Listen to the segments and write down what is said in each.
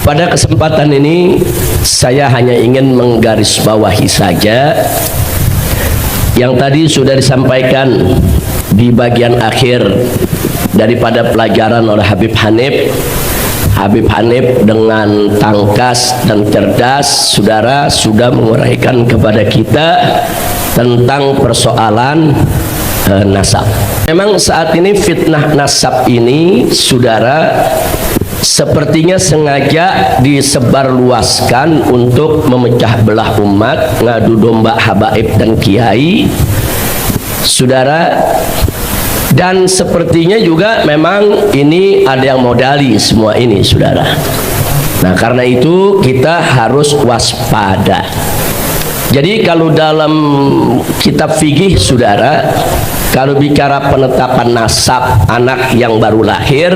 Pada kesempatan ini saya hanya ingin menggarisbawahi saja yang tadi sudah disampaikan di bagian akhir daripada pelajaran oleh Habib Hanif. Habib Hanif dengan tangkas dan cerdas, saudara, sudah menguraikan kepada kita tentang persoalan nasab. Memang saat ini fitnah nasab ini, saudara, sepertinya sengaja disebarluaskan untuk memecah belah umat, ngadu domba habaib dan kiai, saudara. Dan sepertinya juga memang ini ada yang modali semua ini, saudara. Nah, karena itu kita harus waspada. Jadi kalau dalam kitab fikih, saudara, kalau bicara penetapan nasab anak yang baru lahir,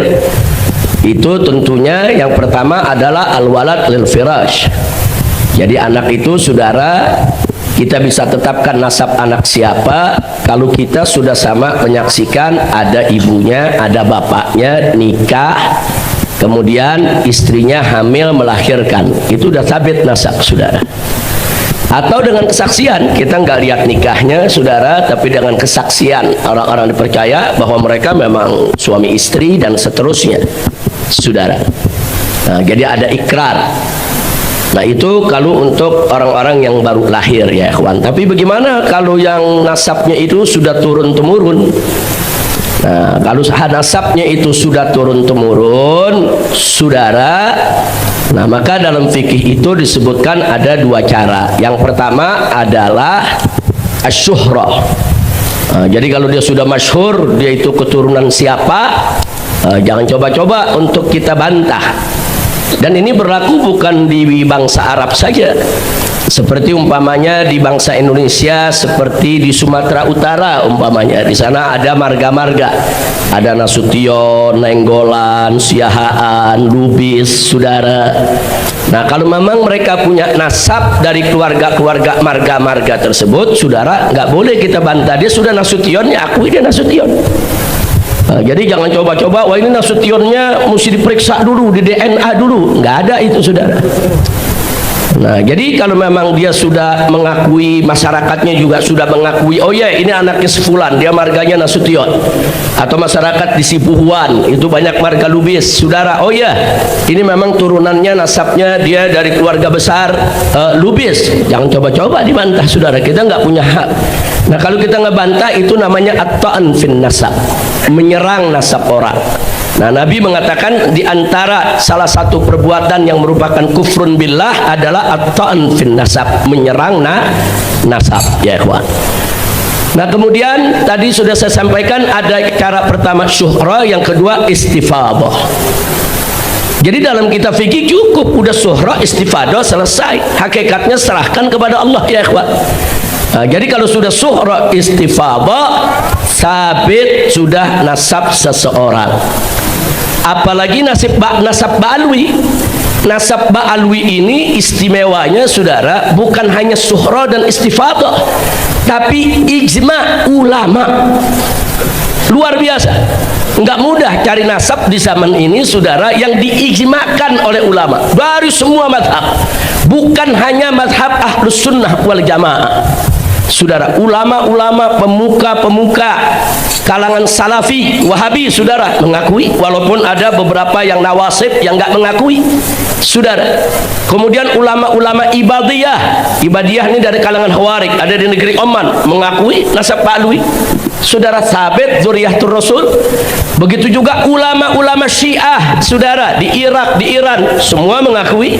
itu tentunya yang pertama adalah al-walad lil firash. Jadi anak itu, saudara, kita bisa tetapkan nasab anak siapa kalau kita sudah sama menyaksikan ada ibunya, ada bapaknya, nikah, kemudian istrinya hamil melahirkan. Itu sudah sabit nasab, saudara. Atau dengan kesaksian, kita nggak lihat nikahnya, saudara, tapi dengan kesaksian orang-orang dipercaya bahwa mereka memang suami istri dan seterusnya, saudara. Nah, jadi ada ikrar. Nah, itu kalau untuk orang-orang yang baru lahir, ya ikhwan. Tapi bagaimana kalau yang nasabnya itu sudah turun-temurun? Nah, kalau nasabnya itu sudah turun-temurun, saudara, nah maka dalam fikih itu disebutkan ada dua cara. Yang pertama adalah asyuhrah. Nah, jadi kalau dia sudah masyhur, dia itu keturunan siapa, jangan coba-coba untuk kita bantah. Dan ini berlaku bukan di bangsa Arab saja, seperti umpamanya di bangsa Indonesia, seperti di Sumatera Utara umpamanya, di sana ada marga-marga, ada Nasution, Nenggolan, Siahaan, Lubis, saudara. Nah, kalau memang mereka punya nasab dari keluarga-keluarga marga-marga tersebut, saudara, nggak boleh kita bantah. Dia sudah Nasution, ya akui dia Nasution. Nah, jadi jangan coba-coba, wah ini Nasutionnya mesti diperiksa dulu, di DNA dulu. Nggak ada itu, saudara. Nah, jadi kalau memang dia sudah mengakui, masyarakatnya juga sudah mengakui, oh ya ini anaknya sefulan, dia marganya Nasution. Atau masyarakat di Sibuhuan, itu banyak marga Lubis, saudara, oh ya ini memang turunannya, nasabnya dia dari keluarga besar Lubis. Jangan coba-coba dibantah, saudara, kita nggak punya hak. Nah, kalau kita ngebantah itu namanya at-ta'an fin nasab, menyerang nasab orang. Nah, Nabi mengatakan di antara salah satu perbuatan yang merupakan kufrun billah adalah at-ta'an fin nasab, menyerang nasab, ya ikhwan. Nah, kemudian tadi sudah saya sampaikan ada cara pertama syuhra, yang kedua istifadah. Jadi dalam kitab fikih cukup udah syuhra, istifadah, selesai. Hakikatnya serahkan kepada Allah, ya ikhwan. Nah, jadi kalau sudah syuhra istifadah, sabit sudah nasab seseorang. Apalagi nasab ba'alwi. Nasab ba'alwi ini istimewanya, saudara, bukan hanya syuhra dan istifadah, tapi ijma ulama. Luar biasa. Enggak mudah cari nasab di zaman ini, saudara, yang diijmakan oleh ulama dari semua mazhab, bukan hanya mazhab ahlus sunnah wal jamaah, saudara. Ulama-ulama, pemuka-pemuka kalangan salafi, wahabi, saudara, mengakui, walaupun ada beberapa yang nawasib yang enggak mengakui, saudara. Kemudian ulama-ulama ibadiyah ini dari kalangan Khawarij, ada di negeri Oman, mengakui nasab ba'alwi, saudara, sabit dzurriyyatur rasul. Begitu juga ulama-ulama Syiah, saudara, di Irak, di Iran, semua mengakui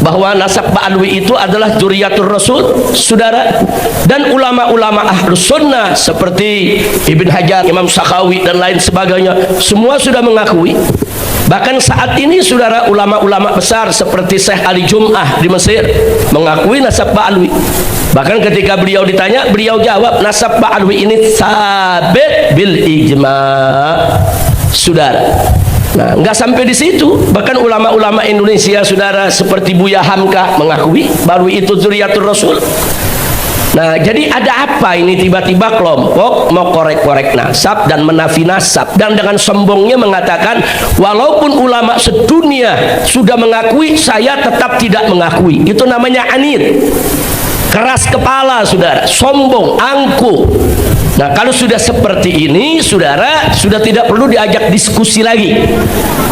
bahwa nasab ba'alwi itu adalah dzurriyyatur rasul, saudara. Dan ulama-ulama ahlus sunnah seperti Ibn Hajar, Imam Sakhawi dan lain sebagainya, semua sudah mengakui. Bahkan saat ini, saudara, ulama-ulama besar seperti Syekh Ali Jum'ah di Mesir mengakui nasab ba'alwi. Bahkan ketika beliau ditanya, beliau jawab nasab ba'alwi ini sabit bil ijma', saudara. Nah, nggak sampai di situ, bahkan ulama-ulama Indonesia, saudara, seperti Buya Hamka mengakui bahwa itu dzurriyyatur rasul. Nah, jadi ada apa ini tiba-tiba kelompok mau korek-korek nasab dan menafi nasab, dan dengan sombongnya mengatakan walaupun ulama sedunia sudah mengakui, saya tetap tidak mengakui. Itu namanya anid, keras kepala, saudara, sombong, angkuh. Nah, kalau sudah seperti ini, saudara, sudah tidak perlu diajak diskusi lagi.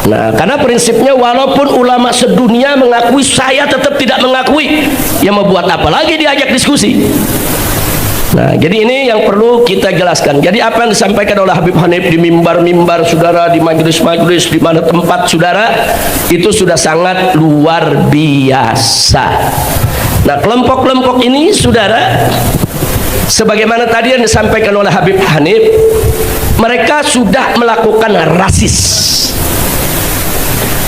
Nah, karena prinsipnya walaupun ulama sedunia mengakui, saya tetap tidak mengakui. Yang membuat apa lagi diajak diskusi? Nah, jadi ini yang perlu kita jelaskan. Jadi apa yang disampaikan oleh Habib Hanif di mimbar-mimbar, saudara, di majelis-majelis, di mana tempat, saudara, itu sudah sangat luar biasa. Nah, kelompok-kelompok ini, saudara, sebagaimana tadi yang disampaikan oleh Habib Hanif, mereka sudah melakukan rasis.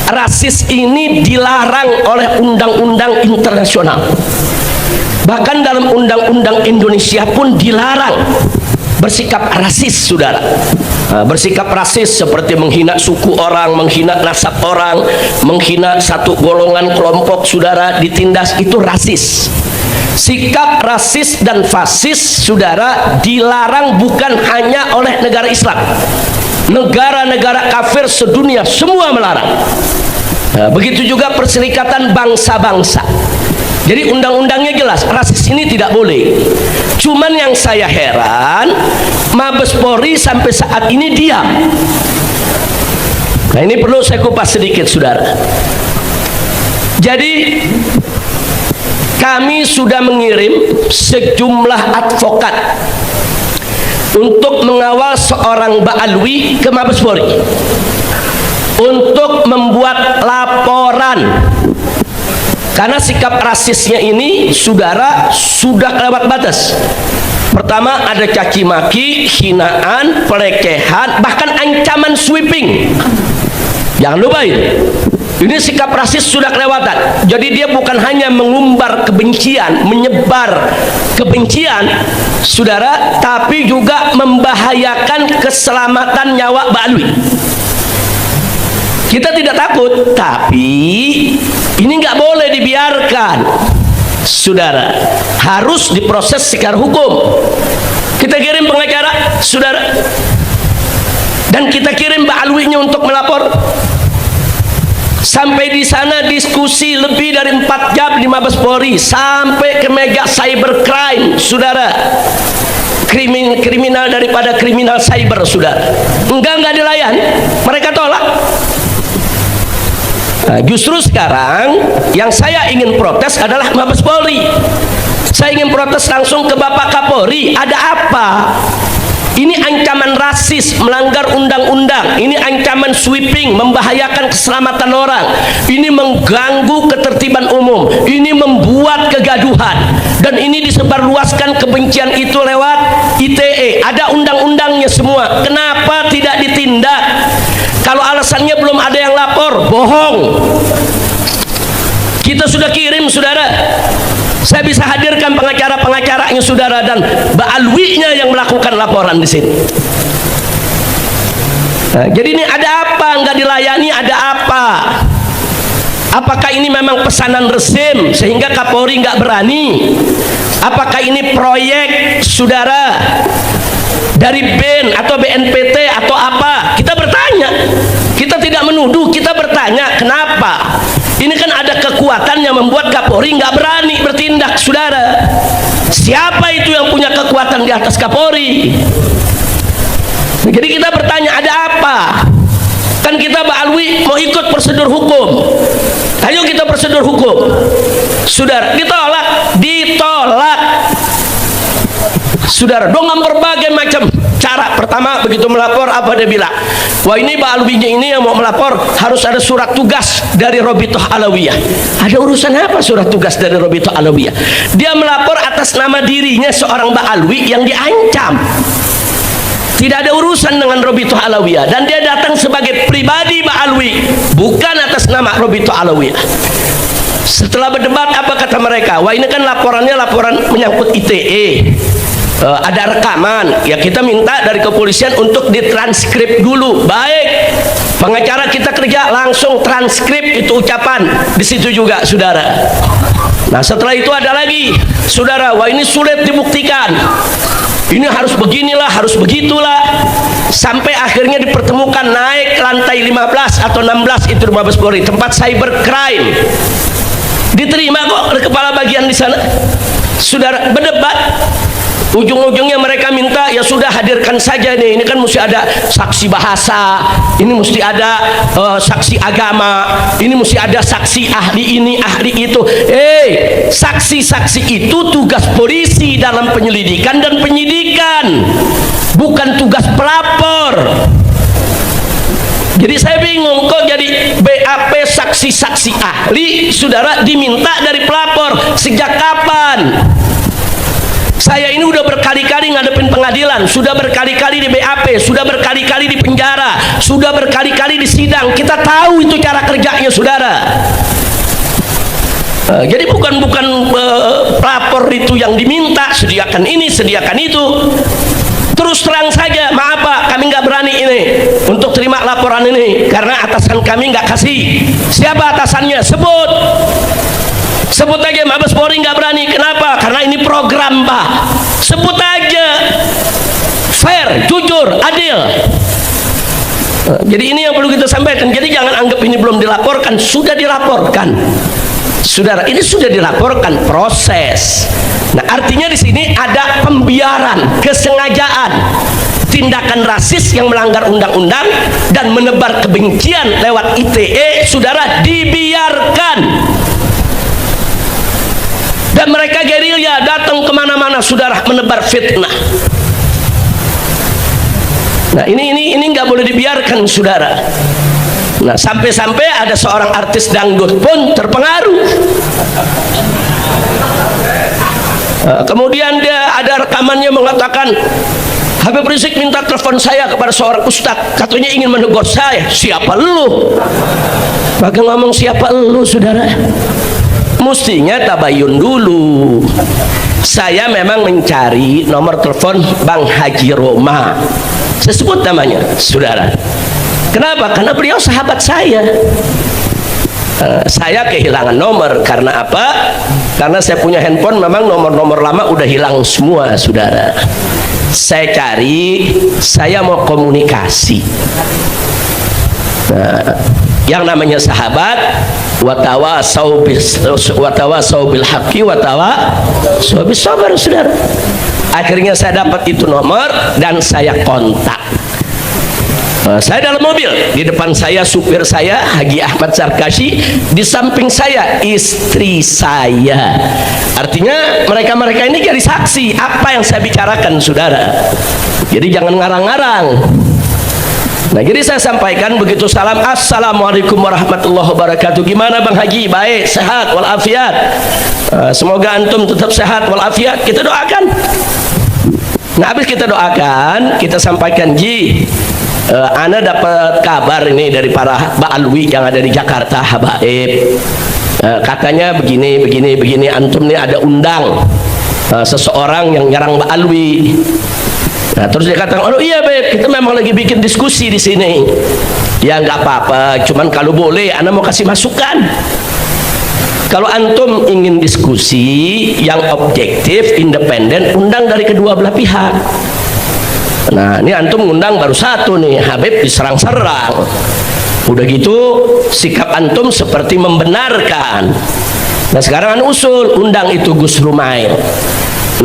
Rasis ini dilarang oleh undang-undang internasional. Bahkan dalam undang-undang Indonesia pun dilarang bersikap rasis, saudara. Bersikap rasis seperti menghina suku orang, menghina nasab orang, menghina satu golongan kelompok, saudara, ditindas, itu rasis. Sikap rasis dan fasis, saudara, dilarang bukan hanya oleh negara Islam. Negara-negara kafir sedunia semua melarang. Nah, begitu juga Perserikatan Bangsa-Bangsa. Jadi undang-undangnya jelas, rasis ini tidak boleh. Cuman yang saya heran, Mabes Polri sampai saat ini diam. Nah, ini perlu saya kupas sedikit, saudara. Jadi kami sudah mengirim sejumlah advokat untuk mengawal seorang Ba'alwi ke Mabes Polri untuk membuat laporan, karena sikap rasisnya ini, saudara, sudah lewat batas. Pertama, ada caci maki, hinaan, pelecehan, bahkan ancaman sweeping. Jangan lupa ini sikap rasis sudah kelewatan. Jadi dia bukan hanya mengumbar kebencian, menyebar kebencian, saudara, tapi juga membahayakan keselamatan nyawa Ba'alwi. Kita tidak takut, tapi ini nggak boleh dibiarkan, saudara. Harus diproses secara hukum. Kita kirim pengacara, saudara, dan kita kirim Ba'alwinya untuk melapor. Sampai di sana diskusi lebih dari 4 jam di Mabes Polri, sampai ke meja cybercrime, saudara. Kriminal daripada kriminal cyber, saudara. Enggak dilayan, mereka tolak. Nah, justru sekarang yang saya ingin protes adalah Mabes Polri. Saya ingin protes langsung ke Bapak Kapolri. Ada apa? Ini ancaman rasis, melanggar undang-undang. Ini ancaman sweeping, membahayakan keselamatan orang. Ini mengganggu ketertiban umum. Ini membuat kegaduhan. Dan ini disebarluaskan kebencian itu lewat ITE. Ada undang-undangnya semua. Kenapa tidak ditindak? Kalau alasannya belum ada yang lapor, bohong. Kita sudah kirim, saudara. Saya bisa hadirkan pengacara-pengacaranya, saudara, dan Ba'alwinya yang melakukan laporan di sini. Nah, jadi ini ada apa? Nggak dilayani, ada apa? Apakah ini memang pesanan rezim sehingga Kapolri nggak berani? Apakah ini proyek, saudara, dari BEN atau BNPT atau apa? Kita bertanya. Kita tidak menuduh, kita bertanya kenapa. Ini kan ada kekuatan yang membuat Kapolri nggak berani bertindak, saudara. Siapa itu yang punya kekuatan di atas Kapolri? Jadi kita bertanya, ada apa? Kan kita Ba'alwi mau ikut prosedur hukum. Ayo kita prosedur hukum. Saudara, ditolak. Saudara, dengan berbagai macam cara. Pertama, begitu melapor, apa dia bilang? Wah, ini Ba'alwinya ini yang mau melapor harus ada surat tugas dari Robitoh Alawiyah. Ada urusan apa surat tugas dari Robitoh Alawiyah? Dia melapor atas nama dirinya, seorang Ba'alwi yang diancam. Tidak ada urusan dengan Robitoh Alawiyah, dan dia datang sebagai pribadi Ba'alwi, bukan atas nama Robitoh Alawiyah. Setelah berdebat, apa kata mereka? Wah, ini kan laporannya laporan menyangkut ITE. Ada rekaman, ya kita minta dari kepolisian untuk ditranskrip dulu. Baik, pengacara kita kerja langsung transkrip itu ucapan di situ juga, saudara. Nah setelah itu ada lagi, saudara, wah ini sulit dibuktikan, ini harus beginilah, harus begitulah, sampai akhirnya dipertemukan naik ke lantai 15 atau 16 itu Mabes Polri, tempat cybercrime. Diterima kok oleh kepala bagian di sana, saudara, berdebat. Ujung-ujungnya mereka minta, ya sudah hadirkan saja nih, ini kan mesti ada saksi bahasa, ini mesti ada saksi agama, ini mesti ada saksi ahli ini, ahli itu. Saksi-saksi itu tugas polisi dalam penyelidikan dan penyidikan, bukan tugas pelapor. Jadi saya bingung kok jadi BAP saksi-saksi ahli, saudara, diminta dari pelapor. Sejak kapan? Saya ini udah berkali-kali ngadepin pengadilan, sudah berkali-kali di BAP, sudah berkali-kali di penjara, sudah berkali-kali di sidang. Kita tahu itu cara kerjanya, saudara. Jadi bukan pelapor itu yang diminta, sediakan ini, sediakan itu. Terus terang saja, maaf Pak, kami nggak berani ini untuk terima laporan ini karena atasan kami nggak kasih. Siapa atasannya? Sebut aja, Mabes Polri nggak berani. Kenapa? Karena ini program, Pak. Sebut aja. Fair, jujur, adil. Jadi ini yang perlu kita sampaikan. Jadi jangan anggap ini belum dilaporkan. Sudah dilaporkan, saudara. Ini sudah dilaporkan, proses. Nah, artinya di sini ada pembiaran, kesengajaan, tindakan rasis yang melanggar undang-undang dan menebar kebencian lewat ITE, saudara, dibiarkan. Dan mereka gerilya datang kemana-mana, saudara, menebar fitnah. Nah ini nggak boleh dibiarkan, saudara. Nah sampai-sampai ada seorang artis dangdut pun terpengaruh. Kemudian dia ada rekamannya mengatakan, Habib Rizik minta telepon saya kepada seorang ustadz, katanya ingin menegur saya. Siapa lu? Pakai ngomong siapa lu, saudara? Mestinya tabayun dulu. Saya memang mencari nomor telepon Bang Haji Roma, saya sebut namanya, saudara. Kenapa? Karena beliau sahabat saya. Saya kehilangan nomor karena apa? Karena saya punya handphone, memang nomor-nomor lama udah hilang semua, saudara. Saya cari, saya mau komunikasi. Nah, yang namanya sahabat, watawasau bil haqqi watawasau bis sabar, saudara. Akhirnya saya dapat itu nomor dan saya kontak. Saya dalam mobil, di depan saya supir saya Haji Ahmad Sarkashi, di samping saya istri saya. Artinya mereka-mereka ini jadi saksi apa yang saya bicarakan, saudara. Jadi jangan ngarang-ngarang. Nah, jadi saya sampaikan begitu salam, assalamualaikum warahmatullahi wabarakatuh. Gimana Bang Haji? Baik, sehat walafiat. Semoga antum tetap sehat walafiat. Kita doakan. Nah, habis kita doakan, kita sampaikan, Ji, ana dapat kabar ini dari para ba'alwi yang ada di Jakarta, habaib. Katanya begini, antum nih ada undang seseorang yang nyerang ba'alwi. Nah, terus dia katakan, oh iya Beb, kita memang lagi bikin diskusi di sini. Ya nggak apa-apa, cuman kalau boleh, ana mau kasih masukan. Kalau antum ingin diskusi yang objektif, independen, undang dari kedua belah pihak. Nah, ini antum ngundang baru satu nih, Habib diserang-serang. Udah gitu, sikap antum seperti membenarkan. Nah, sekarang usul, undang itu Gus Rumail.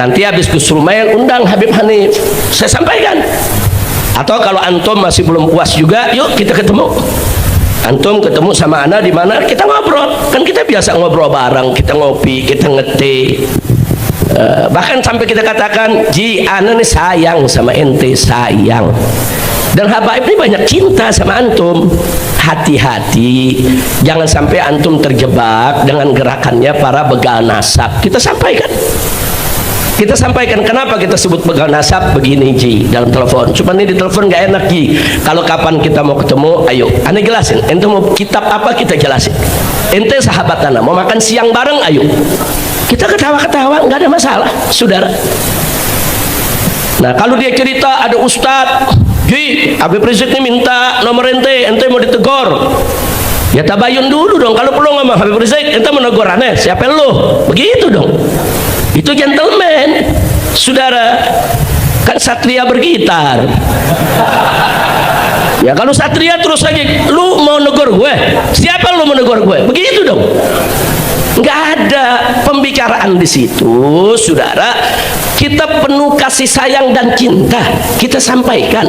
Nanti habis Gus Rumail undang Habib Hanif. Saya sampaikan. Atau kalau antum masih belum puas juga, yuk kita ketemu. Antum ketemu sama ana di mana, kita ngobrol. Kan kita biasa ngobrol bareng, kita ngopi, kita ngeteh. Bahkan sampai kita katakan, Ji, ana nih sayang sama ente, sayang. Dan habaib ini banyak cinta sama antum. Hati-hati, jangan sampai antum terjebak dengan gerakannya para begal nasab. Kita sampaikan. Kita sampaikan kenapa kita sebut begal nasab begini, Ji, dalam telepon. Cuma ini di telepon nggak enak, Ji. Kalau kapan kita mau ketemu, ayo, ane jelasin. Ente mau kitab apa, kita jelasin. Ente sahabat ana, mau makan siang bareng, ayo. Kita ketawa-ketawa, nggak ada masalah, saudara. Nah, kalau dia cerita ada ustadz, Ji, Habib Rizik ini minta nomor ente mau ditegur. Ya tabayun dulu dong, kalau perlu ngomong Habib Rizik, ente menegur aneh, siapa lu? Begitu dong. Itu gentleman, saudara. Kan satria bergitar. Ya kalau satria terus lagi, lu mau negur gue? Siapa lu menegur gue? Begitu dong. Nggak ada pembicaraan di situ, saudara. Kita penuh kasih sayang dan cinta, kita sampaikan.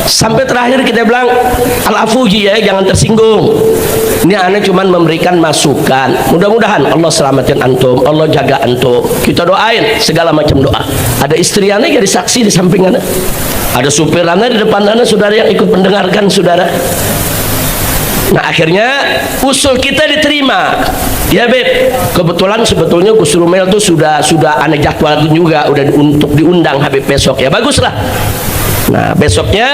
Sampai terakhir kita bilang al-afuji ya, jangan tersinggung. Ini aneh cuman memberikan masukan. Mudah-mudahan Allah selamatin antum, Allah jaga antum. Kita doain segala macam doa. Ada istri aneh jadi saksi di samping aneh. Ada supir aneh di depan aneh, saudara, yang ikut mendengarkan saudara. Nah akhirnya usul kita diterima. Ya Beb, kebetulan sebetulnya Gus Rumel tuh sudah aneh jadwal juga, udah untuk diundang Habib besok. Ya baguslah. Nah besoknya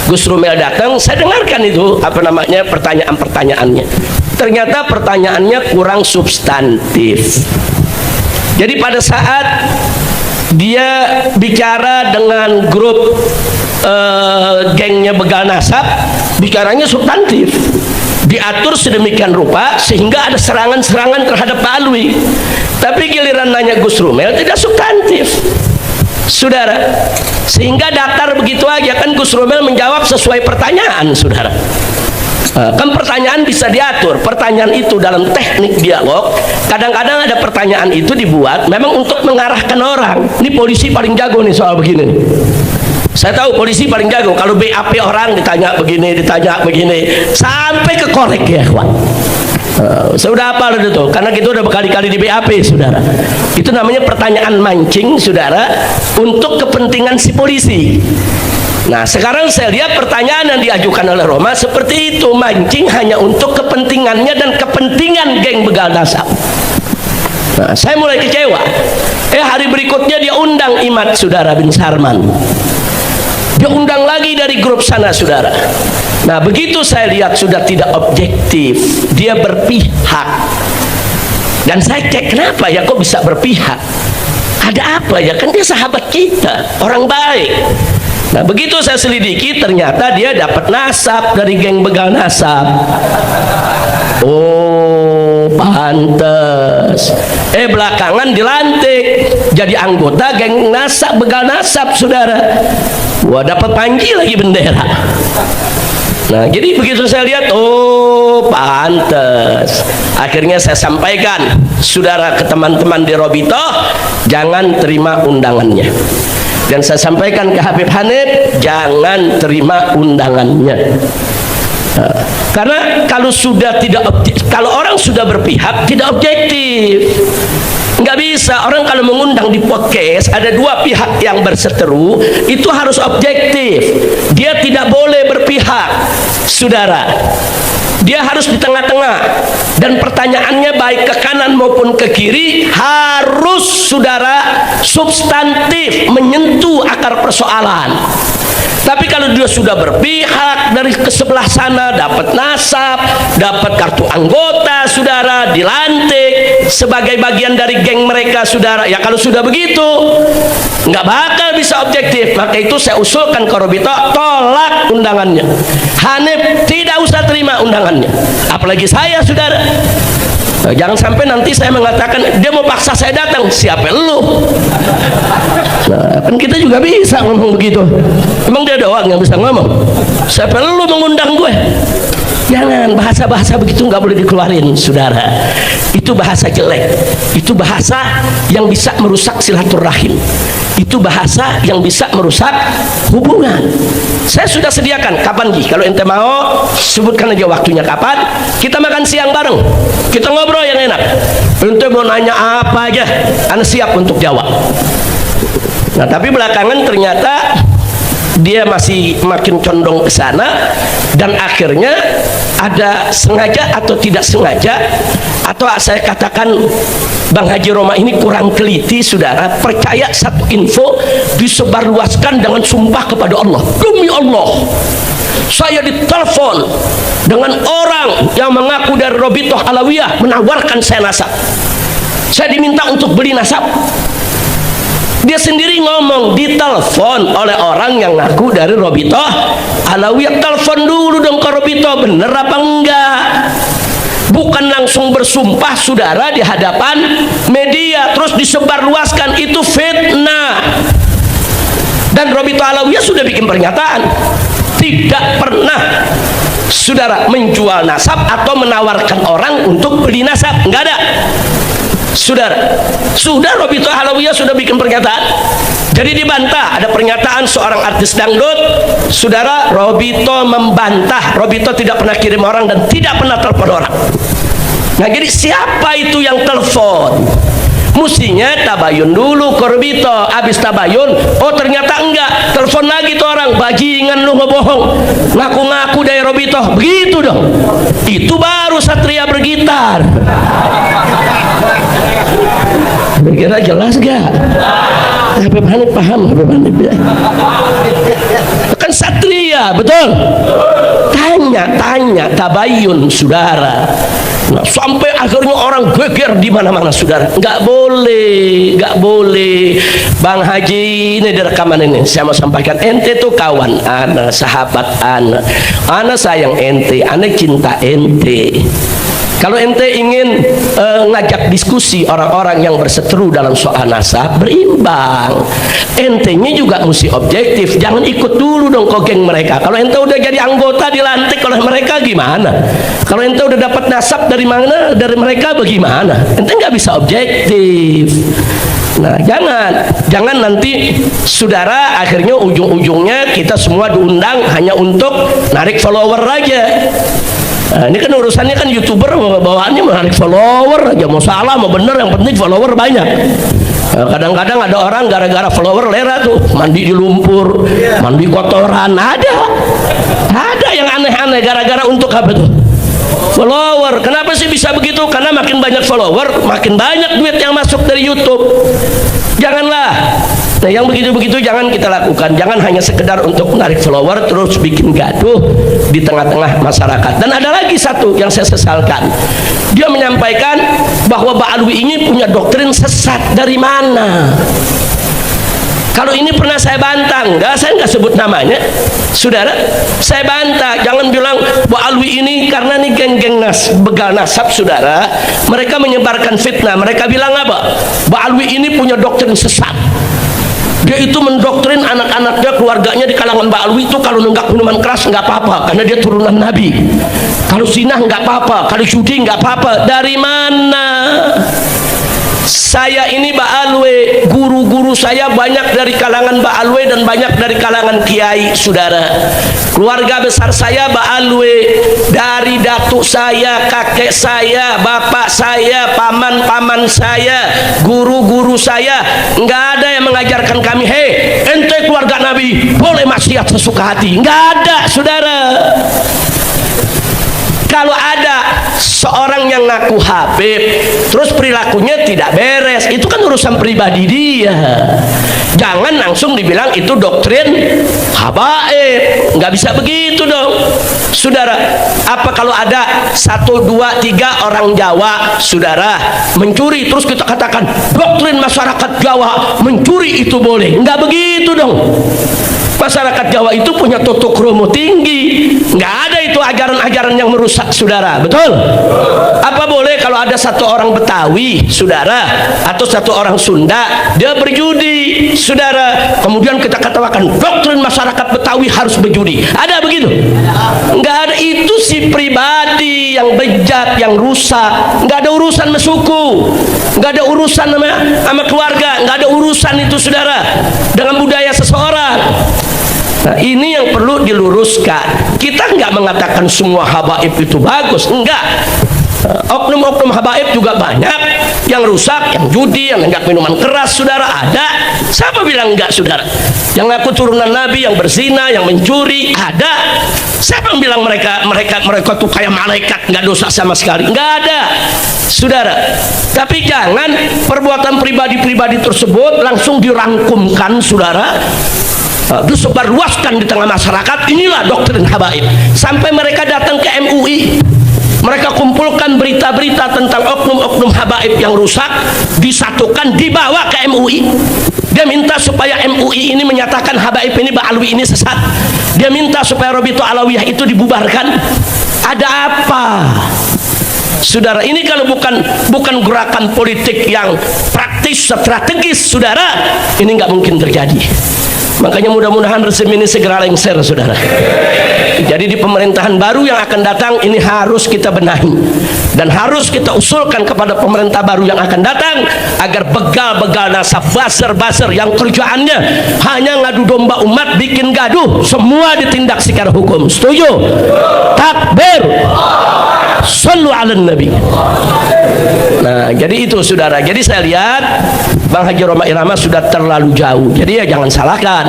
Gus Rumel datang, saya dengarkan itu pertanyaan-pertanyaannya. Ternyata pertanyaannya kurang substantif. Jadi pada saat dia bicara dengan grup gengnya Begal Nasab, bicaranya substantif, diatur sedemikian rupa sehingga ada serangan-serangan terhadap Pak Alwi. Tapi giliran nanya Gus Rumel tidak substantif, saudara, sehingga datar begitu aja. Kan Gus Rumel menjawab sesuai pertanyaan, saudara. Kan pertanyaan bisa diatur. Pertanyaan itu dalam teknik dialog, kadang-kadang ada pertanyaan itu dibuat memang untuk mengarahkan orang. Ini polisi paling jago nih soal begini. Saya tahu polisi paling jago kalau BAP orang ditanya begini sampai ke korek ya kawan. Saya udah hafal itu, karena kita udah berkali-kali di BAP, saudara. Itu namanya pertanyaan mancing, saudara, untuk kepentingan si polisi. Nah sekarang saya lihat pertanyaan yang diajukan oleh Roma seperti itu, mancing hanya untuk kepentingannya dan kepentingan geng Begal Nasab. Nah, saya mulai kecewa. Hari berikutnya dia undang Imad saudara bin Sarman, dia undang lagi dari grup sana, saudara. Nah begitu saya lihat sudah tidak objektif, dia berpihak. Dan saya cek, kenapa ya kok bisa berpihak, ada apa ya, kan dia sahabat kita, orang baik. Nah begitu saya selidiki, ternyata dia dapat nasab dari geng Begal Nasab. Oh pantes, belakangan dilantik jadi anggota geng Nasab, Begal Nasab, saudara. Wah dapat panji lagi bendera. Nah jadi begitu saya lihat, oh pantes. Akhirnya saya sampaikan, saudara, ke teman-teman di Robitoh, jangan terima undangannya. Dan saya sampaikan ke Habib Hanif, jangan terima undangannya. Karena kalau sudah tidak kalau orang sudah berpihak tidak objektif. Nggak bisa, orang kalau mengundang di podcast ada dua pihak yang berseteru, itu harus objektif. Dia tidak boleh berpihak, saudara. Dia harus di tengah-tengah, dan pertanyaannya baik ke kanan maupun ke kiri harus, saudara, substantif, menyentuh akar persoalan. Tapi kalau dia sudah berpihak dari ke sebelah sana, dapat nasab, dapat kartu anggota, saudara, dilantik sebagai bagian dari geng mereka, saudara, ya kalau sudah begitu nggak bakal bisa objektif. Maka itu saya usulkan ke Robitoh, tolak undangannya. Hanif tidak usah terima undangannya, apalagi saya, saudara. Jangan sampai nanti saya mengatakan dia mau paksa saya datang. Siapa lu? Nah, kan kita juga bisa ngomong begitu. Emang dia doang yang bisa ngomong? Siapa lu mengundang gue? Jangan, bahasa-bahasa begitu nggak boleh dikeluarin, saudara. Itu bahasa jelek. Itu bahasa yang bisa merusak silaturahim. Itu bahasa yang bisa merusak hubungan. Saya sudah sediakan, kapan Ji? Kalau ente mau, sebutkan aja waktunya kapan. Kita makan siang bareng. Kita ngobrol yang enak. Ente mau nanya apa aja, Anda siap untuk jawab. Nah, tapi belakangan ternyata dia masih makin condong ke sana, dan akhirnya ada sengaja atau tidak sengaja, atau saya katakan Bang Haji Roma ini kurang teliti, saudara, percaya satu info disebarluaskan dengan sumpah kepada Allah. Demi Allah, saya ditelepon dengan orang yang mengaku dari Robitoh Alawiyah menawarkan saya nasab. Saya diminta untuk beli nasab. Dia sendiri ngomong, ditelepon oleh orang yang ngaku dari Robitoh Alawiyah. Telepon dulu dong ke Robitoh, bener apa enggak? Bukan langsung bersumpah saudara di hadapan media terus disebarluaskan, itu fitnah. Dan Robitoh Alawiyah sudah bikin pernyataan, tidak pernah saudara menjual nasab atau menawarkan orang untuk beli nasab, enggak ada. Saudara, sudah Robitoh Alawiyah sudah bikin pernyataan. Jadi dibantah, ada pernyataan seorang artis dangdut, saudara, Robitoh membantah, Robitoh tidak pernah kirim orang dan tidak pernah telepon orang. Nah, jadi siapa itu yang telepon? Mestinya tabayun dulu ke Robitoh. Habis tabayun, oh ternyata enggak, telepon lagi tuh orang, bajingan lu ngebohong, ngaku-ngaku dari Robitoh, begitu dong. Itu baru satria bergitar. Kira jelas gak? Habib Hanif paham, Habib Hanif ya? Kan satria, betul? Tanya tabayun saudara. Nah, sampai akhirnya orang geger di mana-mana saudara. Nggak boleh. Bang Haji, ini di rekaman ini saya mau sampaikan, ente tuh kawan ana, sahabat ana sayang ente, ana cinta ente. Kalau ente ingin ngajak diskusi orang-orang yang berseteru dalam soal nasab, berimbang. Entenya juga mesti objektif, jangan ikut dulu dong ke geng mereka. Kalau ente udah jadi anggota dilantik oleh mereka gimana? Kalau ente udah dapat nasab dari mana, dari mereka bagaimana? Ente nggak bisa objektif. Nah, jangan nanti saudara akhirnya ujung-ujungnya kita semua diundang hanya untuk narik follower aja. Nah, ini kan urusannya kan YouTuber bawaannya menarik follower aja, mau salah mau bener yang penting follower banyak. Kadang-kadang ada orang gara-gara follower lera tuh mandi di lumpur, mandi kotoran, ada yang aneh-aneh gara-gara untuk apa tuh? Follower. Kenapa sih bisa begitu? Karena makin banyak follower makin banyak duit yang masuk dari YouTube. Janganlah. Nah, yang begitu-begitu jangan kita lakukan. Jangan hanya sekedar untuk menarik follower terus bikin gaduh di tengah-tengah masyarakat. Dan ada lagi satu yang saya sesalkan. Dia menyampaikan bahwa Ba'alwi ini punya doktrin sesat. Dari mana? Kalau ini pernah saya bantah, saya nggak sebut namanya, saudara. Saya bantah, jangan bilang Ba'alwi ini karena nih geng-geng begal nasab, saudara. Mereka menyebarkan fitnah. Mereka bilang apa? Ba'alwi ini punya doktrin sesat. Dia itu mendoktrin anak-anaknya, keluarganya di kalangan Ba'alwi itu kalau nenggak minuman keras nggak apa-apa karena dia turunan Nabi. Kalau zina nggak apa-apa, kalau judi nggak apa-apa. Dari mana? Saya ini Ba'alwi, guru-guru saya banyak dari kalangan Ba'alwi dan banyak dari kalangan kiai, saudara. Keluarga besar saya Ba'alwi, dari datuk saya, kakek saya, bapak saya, paman-paman saya, guru-guru saya, nggak ada yang mengajarkan kami, hei ente keluarga Nabi boleh maksiat sesuka hati. Nggak ada, saudara. Kalau ada seorang yang ngaku Habib terus perilakunya tidak beres, itu kan urusan pribadi dia. Jangan langsung dibilang itu doktrin habaib. Nggak bisa begitu dong, saudara. Apa kalau ada 1, 2, 3 orang Jawa, saudara, mencuri terus kita katakan doktrin masyarakat Jawa mencuri itu boleh? Nggak begitu dong. Masyarakat Jawa itu punya tutuk kromo tinggi. Nggak ada itu ajaran-ajaran yang merusak, saudara. Betul? Apa boleh kalau ada satu orang Betawi, saudara, atau satu orang Sunda, dia berjudi, saudara, kemudian kita katakan doktrin masyarakat Betawi harus berjudi? Ada begitu? Nggak ada. Itu si pribadi yang bejat, yang rusak. Nggak ada urusan sama suku, nggak ada urusan sama keluarga, nggak ada urusan itu, saudara, dengan budaya seseorang. Nah, ini yang perlu diluruskan. Kita nggak mengatakan semua habaib itu bagus, enggak. Oknum-oknum habaib juga banyak yang rusak, yang judi, yang enggak minuman keras, saudara, ada. Siapa bilang enggak, saudara? Yang ngaku turunan Nabi, yang berzina, yang mencuri, ada. Siapa yang bilang mereka tuh kayak malaikat, nggak dosa sama sekali? Nggak ada, saudara. Tapi jangan perbuatan pribadi-pribadi tersebut langsung dirangkumkan, saudara, disebarluaskan di tengah masyarakat. Inilah doktrin habaib, sampai mereka datang ke MUI Mereka kumpulkan berita-berita tentang oknum-oknum habaib yang rusak, disatukan, dibawa ke MUI. Dia minta supaya MUI ini menyatakan habaib ini, Ba'alwi ini sesat. Dia minta supaya Rabithah Alawiyah itu dibubarkan. Ada apa? Saudara, ini kalau bukan gerakan politik yang praktis, strategis, saudara, ini nggak mungkin terjadi. Makanya mudah-mudahan rezim ini segera lengser, saudara. Jadi di pemerintahan baru yang akan datang ini harus kita benahi dan harus kita usulkan kepada pemerintah baru yang akan datang agar begal-begal nasab, buzzer-buzzer yang kerjaannya hanya ngadu domba umat, bikin gaduh, semua ditindak secara hukum. Setuju? Takbir. Sallu ala Nabi. Nah, jadi itu saudara. Jadi saya lihat Bang Haji Roma Irama sudah terlalu jauh. Jadi ya jangan salahkan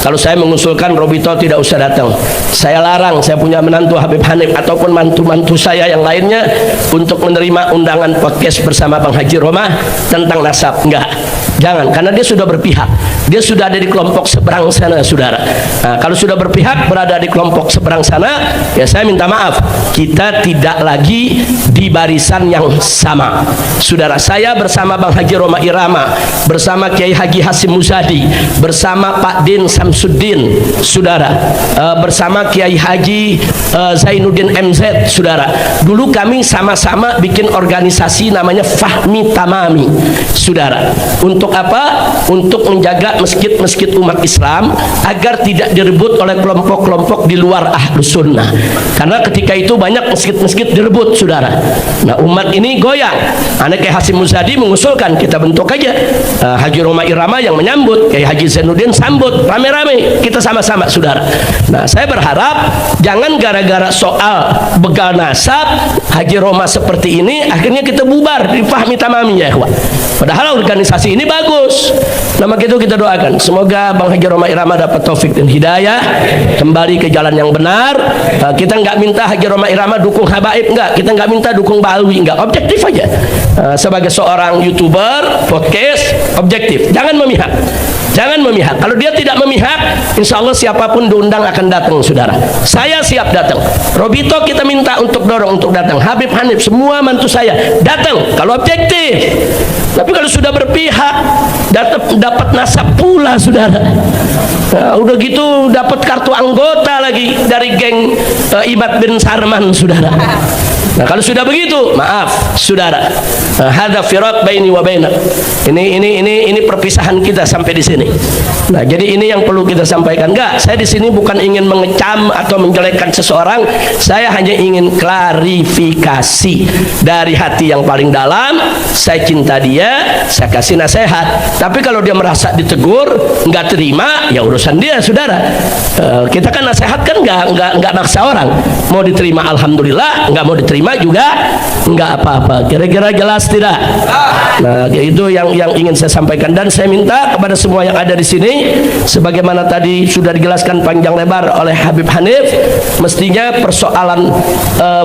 kalau saya mengusulkan Rabithah tidak usah datang. Saya larang, saya punya menantu Habib Hanif ataupun mantu-mantu saya yang lainnya untuk menerima undangan podcast bersama Bang Haji Roma tentang nasab. Enggak. Jangan, karena dia sudah berpihak. Dia sudah ada di kelompok seberang sana, saudara. Nah, kalau sudah berpihak berada di kelompok seberang sana, ya saya minta maaf, kita tidak lagi di barisan yang sama. Saudara, saya bersama Bang Haji Roma Irama, bersama Kiai Haji Hasim Muzadi, bersama Pak Din Samsuddin, saudara, bersama Kiai Haji Zainuddin MZ, saudara. Dulu kami sama-sama bikin organisasi namanya Fahmi Tamami, saudara. Untuk apa? Untuk menjaga masjid-masjid umat Islam agar tidak direbut oleh kelompok-kelompok di luar Ahlus Sunnah. Karena ketika itu banyak masjid-masjid direbut, saudara. Nah, umat ini goyang. Anak Kiai Hasim Muzadi mengusulkan kita bentuk aja Haji Roma Irama yang menyambut, Kiai Haji Zainuddin sambut, rame-rame, kita sama-sama, saudara. Nah, saya berharap jangan gara-gara soal begal nasab Haji Roma seperti ini akhirnya kita bubar di Fahmi Tamami, ya ikhwan. Padahal organisasi ini bagus. Nah, maka itu kita doakan semoga Bang Haji Roma Irama dapat taufik dan hidayah, kembali ke jalan yang benar. Kita nggak minta Haji Roma Irama dukung habaib, enggak. Kita nggak minta dukung Ba'alwi, enggak. Objektif aja. Sebagai seorang YouTuber, podcast, objektif. Jangan memihak. Jangan memihak. Kalau dia tidak memihak, insya Allah siapapun diundang akan datang, saudara. Saya siap datang. Rabithah kita minta untuk dorong untuk datang. Habib Hanif, semua mantu saya datang. Kalau objektif. Tapi kalau sudah berpihak, dapat nasab pula, saudara. Nah, udah gitu dapat kartu anggota lagi dari geng Ibad bin Sarman, saudara. Nah, kalau sudah begitu, maaf, saudara. Hadza firaq baini wa bainak. Ini perpisahan kita sampai di sini. Nah, jadi ini yang perlu kita sampaikan. Enggak, saya di sini bukan ingin mengecam atau menjelekkan seseorang. Saya hanya ingin klarifikasi dari hati yang paling dalam. Saya cinta dia, saya kasih nasihat. Tapi kalau dia merasa ditegur, enggak terima, ya urusan dia, saudara. Kita kan nasihat kan enggak maksa orang. Mau diterima alhamdulillah, enggak mau diterima juga enggak apa-apa. Kira-kira jelas tidak? Nah, itu yang ingin saya sampaikan, dan saya minta kepada semua yang ada di sini, sebagaimana tadi sudah dijelaskan panjang lebar oleh Habib Hanif, mestinya persoalan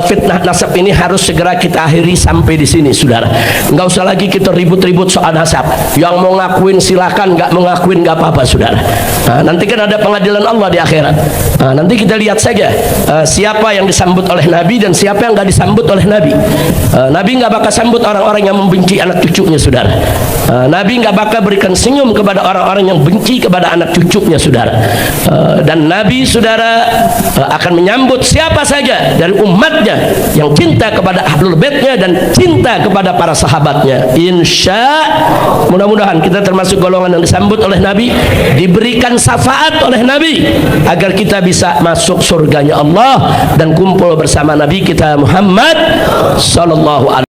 fitnah nasab ini harus segera kita akhiri sampai di sini, saudara. Enggak usah lagi kita ribut-ribut soal nasab. Yang mau ngakuin silakan, enggak mau ngakuin enggak apa-apa, saudara. Nah, nanti kan ada pengadilan Allah di akhirat. Nah, nanti kita lihat saja siapa yang disambut oleh Nabi dan siapa yang enggak disambut oleh Nabi. Nabi enggak bakal sambut orang-orang yang membenci anak cucunya, saudara. Nabi enggak bakal berikan senyum kepada orang-orang yang benci kepada anak cucunya, saudara. Dan Nabi, saudara, akan menyambut siapa saja dari umatnya yang cinta kepada ahlul baitnya dan cinta kepada para sahabatnya. Insya mudah-mudahan kita termasuk golongan yang disambut oleh Nabi, diberikan syafaat oleh Nabi agar kita bisa masuk surganya Allah dan kumpul bersama Nabi kita Muhammad sallallahu alaihi.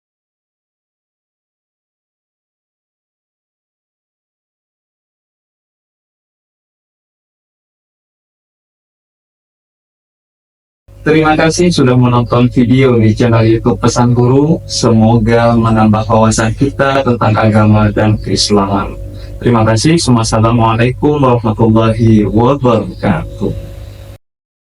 Terima kasih sudah menonton video di channel YouTube Pesan Guru. Semoga menambah wawasan kita tentang agama dan keislaman. Terima kasih. Wassalamualaikum warahmatullahi wabarakatuh.